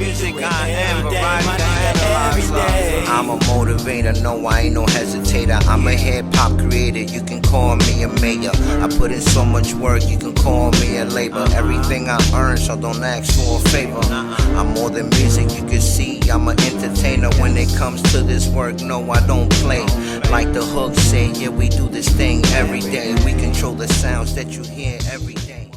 Music I am, I'm a motivator, no, I ain't no hesitator. I'm a hip-hop creator, you can call me a mayor. I put in so much work, you can call me a labor. Everything I earn, so don't ask for a favor. I'm more than music, you can see I'm an entertainer. When it comes to this work, no, I don't play. Like the hook say, yeah, we do this thing every day. We control the sounds that you hear every day.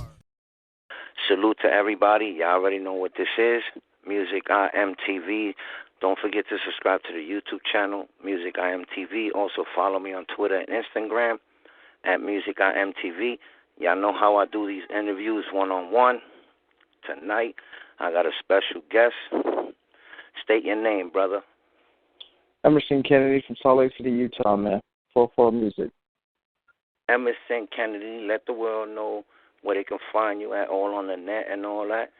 Salute to everybody. Y'all already know what this is. MusicIAmTv. Don't forget to subscribe to the YouTube channel, MusicIAmTv. Also follow me on Twitter and Instagram at MusicIAmTv. Y'all know how I do these interviews one-on-one. Tonight, I got a special guest. State your name, brother. Emerson Kennedy from Salt Lake City, Utah, man. 44 Music. Emerson Kennedy, let the world know where they can find you at, all on the net and all that.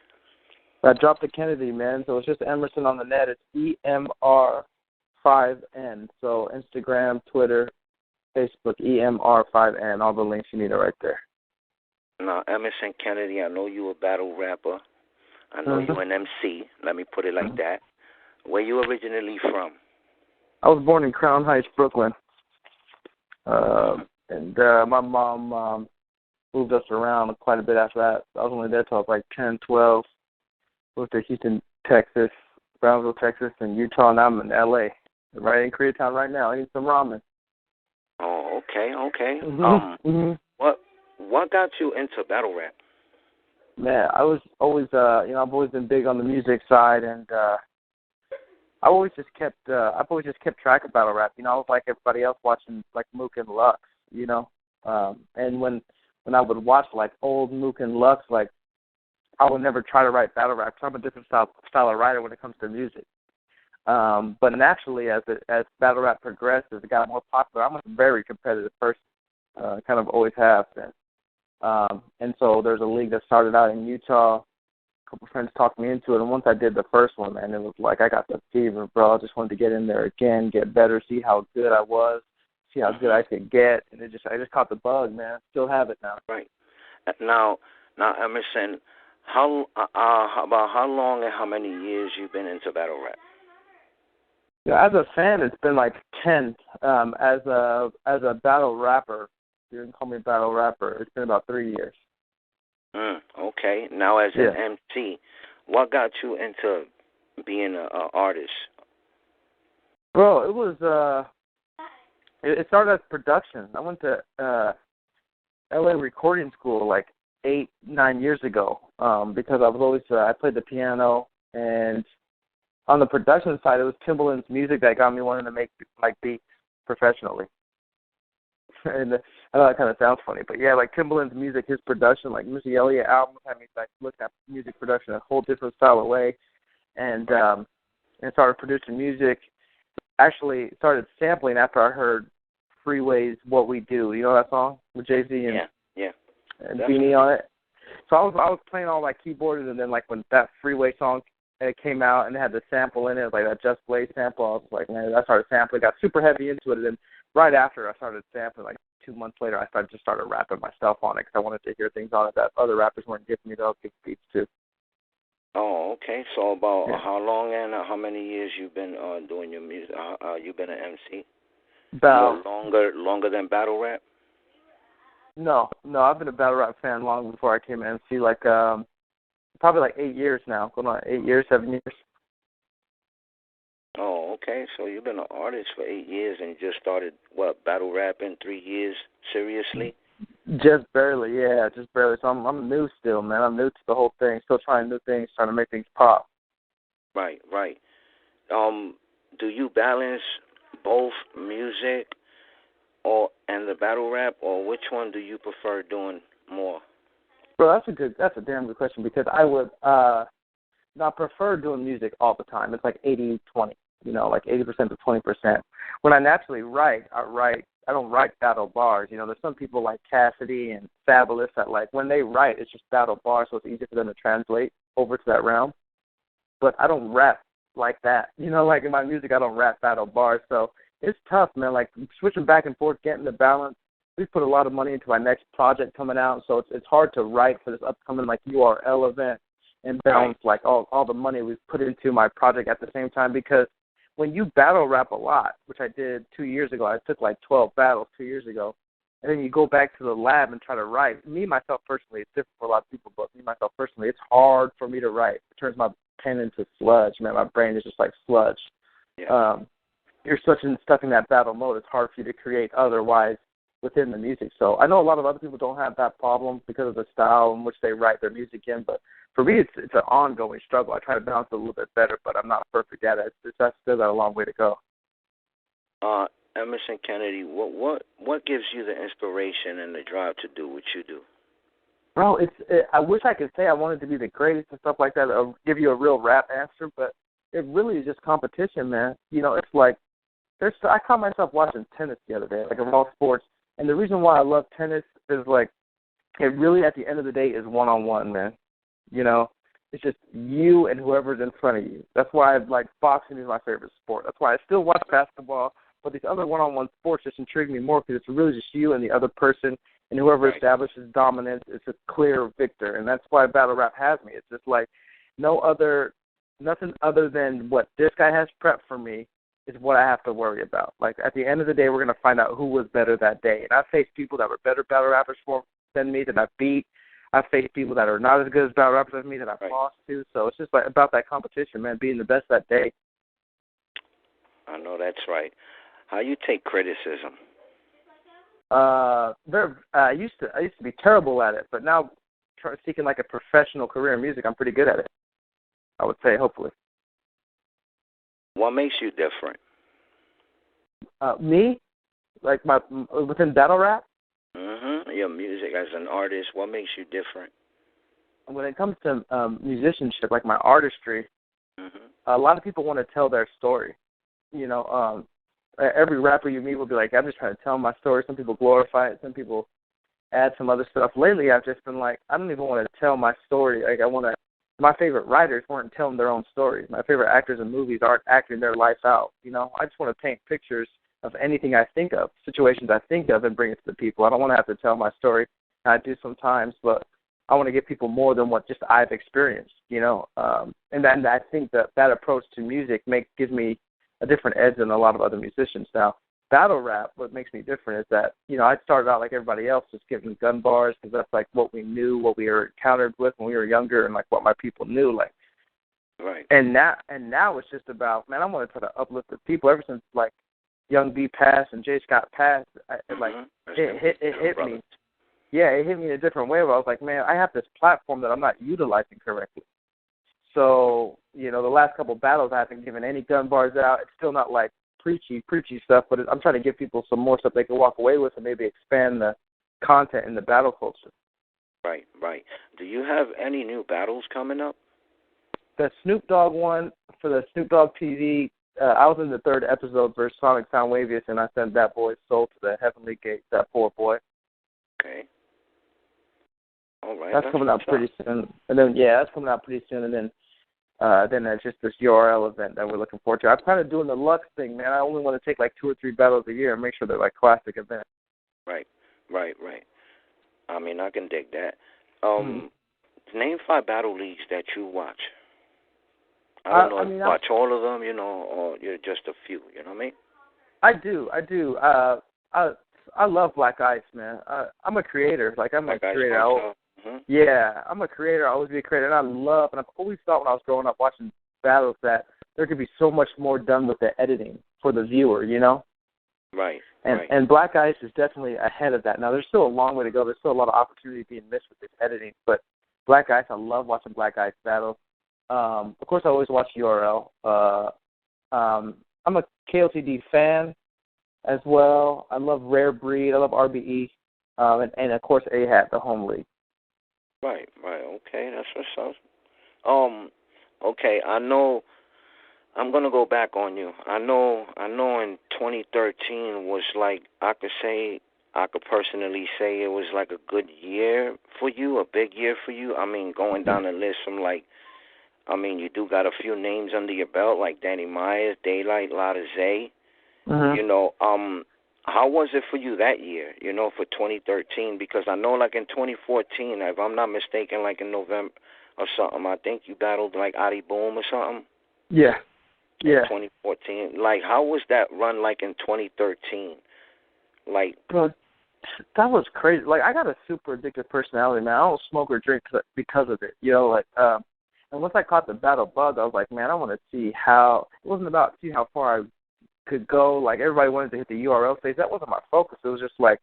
I dropped the Kennedy, man, so it's just Emerson on the net. It's EMR5N. So Instagram, Twitter, Facebook, EMR5N. All the links you need are right there. Now, Emerson Kennedy, I know you a battle rapper. I know you an MC. Let me put it like that. Where you originally from? I was born in Crown Heights, Brooklyn. And my mom moved us around quite a bit after that. I was only there till I was like 10, 12. Moved to Houston, Texas, Brownsville, Texas, and Utah, and I'm in L.A., right in Koreatown right now. I need some ramen. Oh, okay. What got you into battle rap? Man, I was always, I've always been big on the music side, and I've always just kept track of battle rap. I was like everybody else watching like Mook and Lux, and when I would watch like old Mook and Lux, like I would never try to write battle rap. I'm a different style of writer when it comes to music. But naturally, as battle rap progressed, as it got more popular, I'm a very competitive person. Kind of always have been. And so there's a league that started out in Utah. A couple friends talked me into it, and once I did the first one, man, it was like I got the fever, bro. I just wanted to get in there again, get better, see how good I was, see how good I could get, and I just caught the bug, man. Still have it now. Right. Now, Emerson, about how long and how many years you've been into battle rap? Yeah, as a fan, it's been like 10. As a battle rapper, you can call me a battle rapper, it's been about 3 years. Okay. Now, as an MC, what got you into being an artist? Bro, it was it started as production. I went to LA recording school like 8-9 years ago because I was always I played the piano, and on the production side, it was Timbaland's music that got me wanting to make like beats professionally. And I know that kind of sounds funny, but yeah, like Timbaland's music, his production, like Missy Elliott albums, had me like looking at music production a whole different style of way, and started producing music. Actually, started sampling after I heard Freeway's "What We Do." You know that song with Jay-Z and Beanie on it. So I was playing all like keyboards, and then like when that Freeway song came out and it had the sample in it, like that Just Blaze sample, I was like, man, I started sampling, got super heavy into it, and then right after I started sampling, like 2 months later, I started rapping myself on it because I wanted to hear things on it that other rappers weren't giving me those big beats too. Oh, okay. So about how long and how many years you've been doing your music? You've been an MC? About longer than battle rap? No, I've been a battle rap fan long before I came MC. Like probably like 8 years now, going on 8 years, 7 years. Oh, okay. So you've been an artist for 8 years and you just started, battle rap in 3 years, seriously? Just barely, yeah, just barely. So I'm new still, man. I'm new to the whole thing. Still trying new things, trying to make things pop. Right. Do you balance both music and the battle rap, or which one do you prefer doing more? Bro, that's a damn good question, because I would not prefer doing music all the time. It's like 80-20, like 80% to 20%. When I naturally write, I don't write battle bars. There's some people like Cassidy and Fabulous that like when they write, it's just battle bars, so it's easy for them to translate over to that realm. But I don't rap like that. Like in my music, I don't rap battle bars. So it's tough, man. Like switching back and forth, getting the balance. We've put a lot of money into our next project coming out, so it's hard to write for this upcoming like URL event and balance like all the money we've put into my project at the same time. Because when you battle rap a lot, which I did 2 years ago, I took like 12 battles 2 years ago, and then you go back to the lab and try to write. Me, myself, personally, it's different for a lot of people, but me, myself, personally, it's hard for me to write. It turns my pen into sludge, man. My brain is just like sludge. Yeah. You're stuck in that battle mode. It's hard for you to create otherwise within the music. So I know a lot of other people don't have that problem because of the style in which they write their music in, but for me, it's an ongoing struggle. I try to balance it a little bit better, but I'm not perfect at it. I still got a long way to go. Emerson Kennedy, what gives you the inspiration and the drive to do what you do? Bro, I wish I could say I wanted to be the greatest and stuff like that, or give you a real rap answer, but it really is just competition, man. You know, it's like I caught myself watching tennis the other day, like of all sports, and the reason why I love tennis is like it really at the end of the day is one-on-one, man. You know, it's just you and whoever's in front of you. That's why boxing is my favorite sport. That's why I still watch basketball, but these other one-on-one sports just intrigue me more because it's really just you and the other person, and whoever establishes dominance is a clear victor. And that's why battle rap has me. It's just like nothing other than what this guy has prepped for me is what I have to worry about. Like, at the end of the day, we're going to find out who was better that day. And I've faced people that were better battle rappers than me that I beat. I've faced people that are not as good as battle rappers as me that I've lost to. So it's just like about that competition, man, being the best that day. I know that's right. How you take criticism? I used to be terrible at it, but now seeking like a professional career in music, I'm pretty good at it. I would say, hopefully. What makes you different? Me, like within battle rap. Your music as an artist, what makes you different? When it comes to musicianship, like my artistry, a lot of people want to tell their story. You know, every rapper you meet will be like, I'm just trying to tell my story. Some people glorify it. Some people add some other stuff. Lately, I've just been like, I don't even want to tell my story. Like, my favorite writers weren't telling their own stories. My favorite actors in movies aren't acting their life out. You know, I just want to paint pictures of anything I think of, situations I think of, and bring it to the people. I don't want to have to tell my story. I do sometimes, but I want to give people more than what just I've experienced, you know. And then I think that approach to music gives me a different edge than a lot of other musicians. Now, battle rap, what makes me different is that, you know, I started out like everybody else, just giving gun bars because that's like what we knew, what we were encountered with when we were younger, and like what my people knew, like. Right. And now it's just about, man, I want to try to uplift the people. Ever since like Young B passed and J Scott passed, it hit me. Yeah, it hit me in a different way where I was like, man, I have this platform that I'm not utilizing correctly. So, you know, the last couple of battles I haven't given any gun bars out. It's still not like preachy stuff, but I'm trying to give people some more stuff they can walk away with and maybe expand the content in the battle culture. Right. Do you have any new battles coming up? The Snoop Dogg one for the Snoop Dogg TV, I was in the 3rd episode for Sonic Soundwavius, and I sent that boy's soul to the heavenly gates, that poor boy. Okay. All right. That's coming out pretty soon. And then, that's coming out pretty soon. And then there's just this URL event that we're looking forward to. I'm kind of doing the Lux thing, man. I only want to take like 2 or 3 battles a year and make sure they're like classic events. Right. I mean, I can dig that. Name 5 battle leagues that you watch. I don't know if you watch all of them, you know, or you're just a few, you know what I mean? I do. I love Black Ice, man. I'm a creator. Like, I'm a creator. Yeah, I'm a creator. I always be a creator. And I've always thought when I was growing up watching battles that there could be so much more done with the editing for the viewer, you know? Right. And Black Ice is definitely ahead of that. Now, there's still a long way to go. There's still a lot of opportunity being missed with this editing. But Black Ice, I love watching Black Ice battles. Of course, I always watch URL. I'm a KLTD fan as well. I love Rare Breed. I love RBE. And of course, AHAT, the home league. Right. Okay, that's what's up. Okay, I know. I'm gonna go back on you. I know. In 2013 was like I could personally say it was like a good year for you, a big year for you. I mean, going down the list from like. I mean, you do got a few names under your belt, like Danny Myers, Daylyt, Lotta, Zay. You know, how was it for you that year, for 2013? Because I know, like, in 2014, if I'm not mistaken, like in November or something, I think you battled, like, Adi Boom or something. Yeah. Yeah. In 2014. Like, how was that run, like, in 2013? Like, bro, that was crazy. Like, I got a super addictive personality, man. I don't smoke or drink because of it. And once I caught the battle bug, I was like, man, I want to see how. It wasn't about see how far I could go. Like, everybody wanted to hit the URL stage. That wasn't my focus. It was just like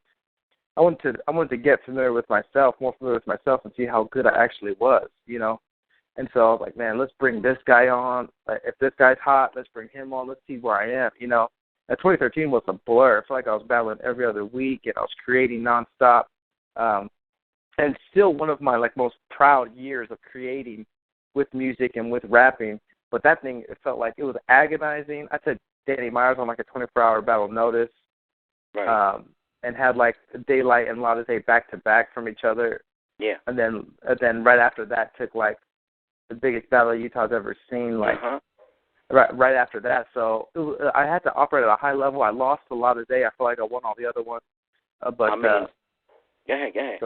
I wanted to get familiar with myself, more familiar with myself, and see how good I actually was. And so I was like, man, let's bring this guy on. If this guy's hot, let's bring him on. Let's see where I am. And 2013 was a blur. I feel like I was battling every other week, and I was creating nonstop. And still one of my most proud years of creating with music and with rapping. But that thing, it felt like it was agonizing. I took Danny Myers on a 24-hour battle notice, right. And had Daylyt and Lotta back to back from each other. Yeah. And then right after that took the biggest battle Utah's ever seen. Right after that, so I had to operate at a high level. I lost a lot of day. I feel like I won all the other ones, but go ahead.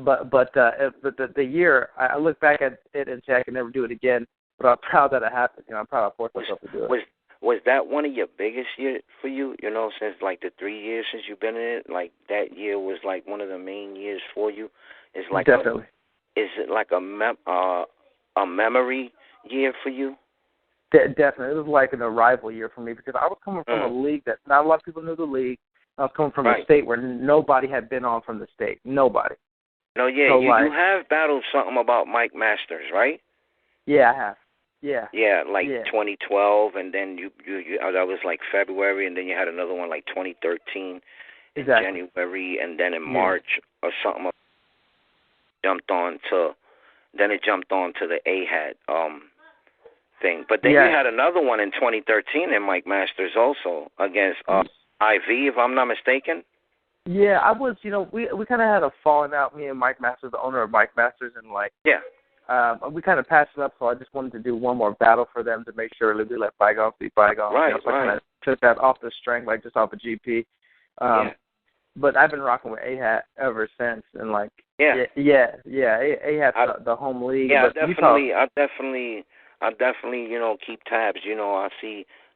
But the year I look back at it and say I can never do it again. But I'm proud that it happened. I'm proud I forced myself to do it. Was that one of your biggest years for you? Since the 3 years since you've been in it, that year was one of the main years for you. It's definitely. Is it a memory year for you? Definitely. It was an arrival year for me because I was coming from a league that not a lot of people knew the league. I was coming from a state where nobody had been on from the state. Nobody. No, yeah. So you have battled something about Mike Masters, right? Yeah, I have. Yeah. Yeah, 2012, and then you that was February, and then you had another one 2013 in January, and then in March or something. Then it jumped on to the AHAT thing. But then you had another one in 2013 in Mike Masters also against IV, if I'm not mistaken. Yeah, I was, we kind of had a falling out, me and Mike Masters, the owner of Mike Masters, and we kind of passed it up, so I just wanted to do one more battle for them to make sure we let bygones be bygones. Right, so I kind of took that off the string, just off a GP. But I've been rocking with AHAT ever since, and AHAT's the home league. Yeah, but I definitely, keep tabs.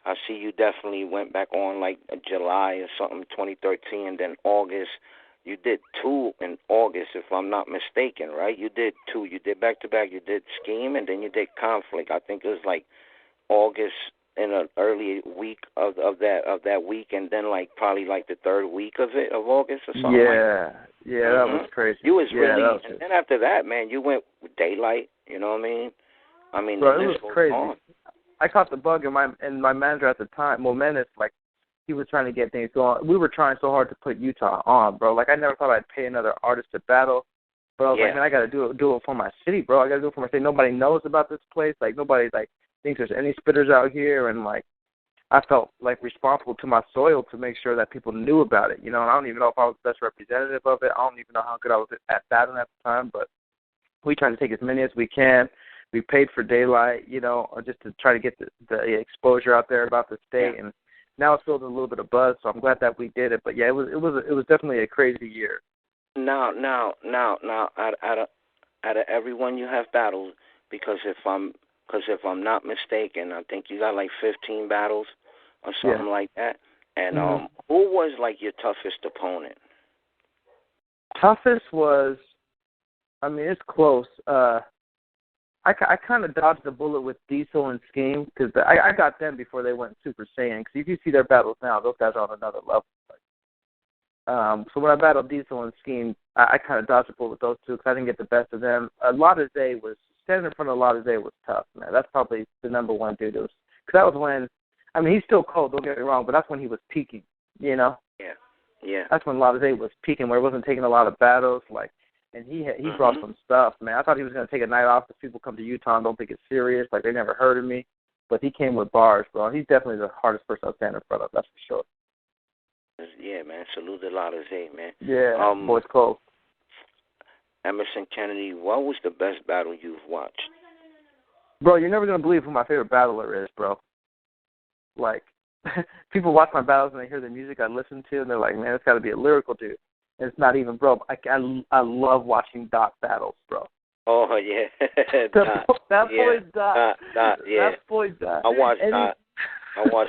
I see you definitely went back on July or something, 2013, and then August. You did 2 in August, if I'm not mistaken, right? You did 2. You did back-to-back. You did Scheme, and then you did Conflict. I think it was August in an early week of that week, and then probably the third week of August or something. Yeah, that was crazy. You was really, and then after that, man, you went with Daylyt. You know what I mean? Bro, it was crazy. I caught the bug, and my manager at the time, Menace, he was trying to get things going. We were trying so hard to put Utah on, bro. I never thought I'd pay another artist to battle. But I was man, I got to do it for my city, bro. I got to do it for my city. Nobody knows about this place. Nobody, thinks there's any spitters out here. And, I felt, responsible to my soil to make sure that people knew about it, And I don't even know if I was the best representative of it. I don't even know how good I was at battling at the time. But we tried to take as many as we can. We paid for Daylyt, just to try to get the exposure out there about the state. Yeah. And now it's building a little bit of buzz, so I'm glad that we did it. But yeah, it was definitely a crazy year. Now, out of everyone you have battled, because if I'm not mistaken, I think you got 15 battles or something like that. And who was your toughest opponent? Toughest was, it's close. I kind of dodged the bullet with Diesel and Scheme because I got them before they went Super Saiyan. Because if you see their battles now, those guys are on another level. So when I battled Diesel and Scheme, I kind of dodged the bullet with those two because I didn't get the best of them. Lotta standing in front of Lotta was tough, man. That's probably the number one dude. Because that was when, he's still cold, don't get me wrong, but that's when he was peaking, Yeah. That's when Lotta was peaking, where he wasn't taking a lot of battles, and he brought some stuff, man. I thought he was going to take a night off because people come to Utah and don't think it's serious, they never heard of me. But he came with bars, bro. He's definitely the hardest person I'll stand in front of, that's for sure. Yeah, man. Salute to Lotta, man. Yeah, boy's cold. Emerson Kennedy, what was the best battle you've watched? Bro, you're never going to believe who my favorite battler is, bro. people watch my battles and they hear the music I listen to, and they're like, man, it's got to be a lyrical dude. And it's not even, bro. I love watching Dot battles, bro. Oh, yeah. That boy Dot. Dot, yeah. That boy Dot. I watch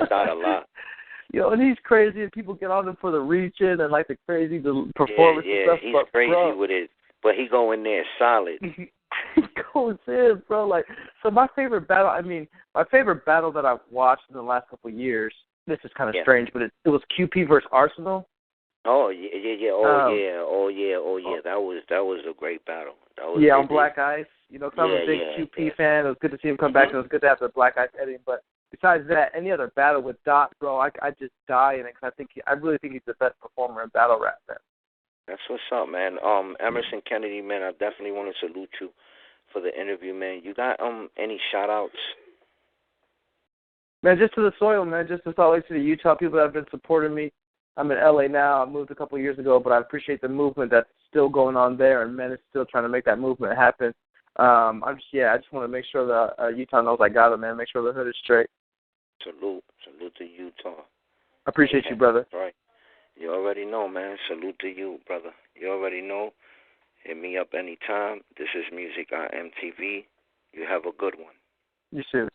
Dot a lot. And he's crazy, and people get on him for the reaching and like the performance and stuff. He's but, crazy bro, with it, but he go in there solid. He goes in, bro. Like, so my favorite battle that I've watched in the last couple of years. This is kind of strange, but it was QP versus Arsenal. Oh yeah. Oh yeah. That was a great battle. That was on Black Ice. Cause I'm a big QP fan. It was good to see him come back. And it was good to have the Black Ice editing. But besides that, any other battle with Dot, bro, I just die in it because I really think he's the best performer in battle rap, man. That's what's up, man. Emerson Kennedy, man, I definitely want to salute you for the interview, man. You got any shout-outs? Man, just to the soil, man. Just to Salt Lake City, Utah, people that have been supporting me. I'm in L.A. now. I moved a couple of years ago, but I appreciate the movement that's still going on there, and men is still trying to make that movement happen. I just want to make sure that Utah knows I got it, man. Make sure the hood is straight. Salute to Utah. I appreciate you, brother. Right. You already know, man. Salute to you, brother. You already know. Hit me up anytime. This is MusicIAmTv. You have a good one. You too.